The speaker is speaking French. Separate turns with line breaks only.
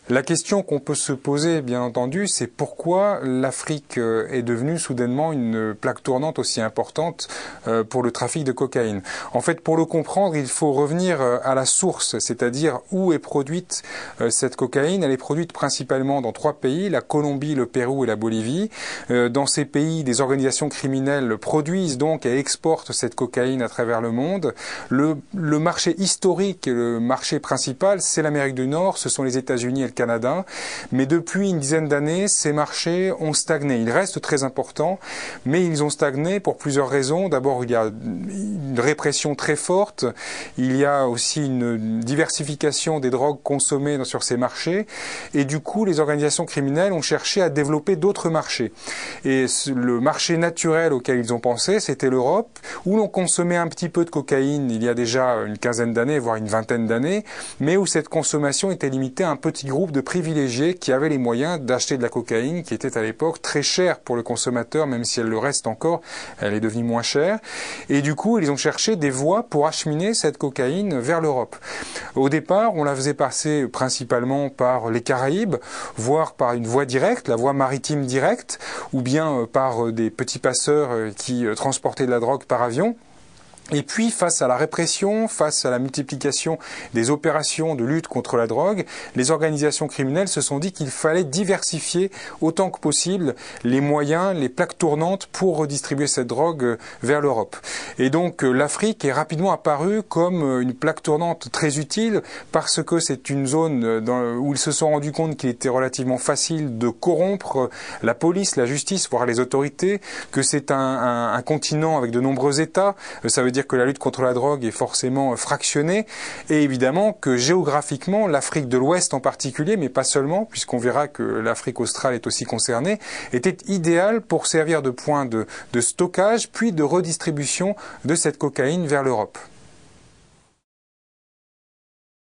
La question qu'on peut se poser, bien entendu, c'est pourquoi l'Afrique est devenue soudainement une plaque tournante aussi importante pour le trafic de cocaïne. En fait, pour le comprendre, il faut revenir à la source, c'est-à-dire où est produite cette cocaïne. Elle est produite principalement dans 3 pays, la Colombie, le Pérou et la Bolivie. Dans ces pays, des organisations criminelles produisent donc et exportent cette cocaïne à travers le monde. Le marché historique, le marché principal, c'est l'Amérique du Nord, ce sont les États-Unis et le Canada, mais depuis une dizaine d'années, ces marchés ont stagné. Ils restent très importants, mais ils ont stagné pour plusieurs raisons. D'abord, il y a une répression très forte, il y a aussi une diversification des drogues consommées sur ces marchés, et du coup, les organisations criminelles ont cherché à développer d'autres marchés. Et le marché naturel auquel ils ont pensé, c'était l'Europe, où l'on consommait un petit peu de cocaïne il y a déjà une quinzaine d'années, voire une vingtaine d'années, mais où cette consommation était limitée à un petit groupe de privilégiés qui avaient les moyens d'acheter de la cocaïne qui était à l'époque très chère pour le consommateur, même si elle le reste encore, elle est devenue moins chère. Et du coup, ils ont cherché des voies pour acheminer cette cocaïne vers l'Europe. Au départ, on la faisait passer principalement par les Caraïbes, voire par une voie directe, la voie maritime directe, ou bien par des petits passeurs qui transportaient de la drogue par avion. Et puis, face à la répression, face à la multiplication des opérations de lutte contre la drogue, les organisations criminelles se sont dit qu'il fallait diversifier autant que possible les moyens, les plaques tournantes pour redistribuer cette drogue vers l'Europe. Et donc, l'Afrique est rapidement apparue comme une plaque tournante très utile parce que c'est une zone où ils se sont rendus compte qu'il était relativement facile de corrompre la police, la justice, voire les autorités, que c'est un continent avec de nombreux États. Ça veut dire que la lutte contre la drogue est forcément fractionnée et évidemment que géographiquement l'Afrique de l'Ouest en particulier, mais pas seulement puisqu'on verra que l'Afrique australe est aussi concernée, était idéale pour servir de point de stockage puis de redistribution de cette cocaïne vers l'Europe.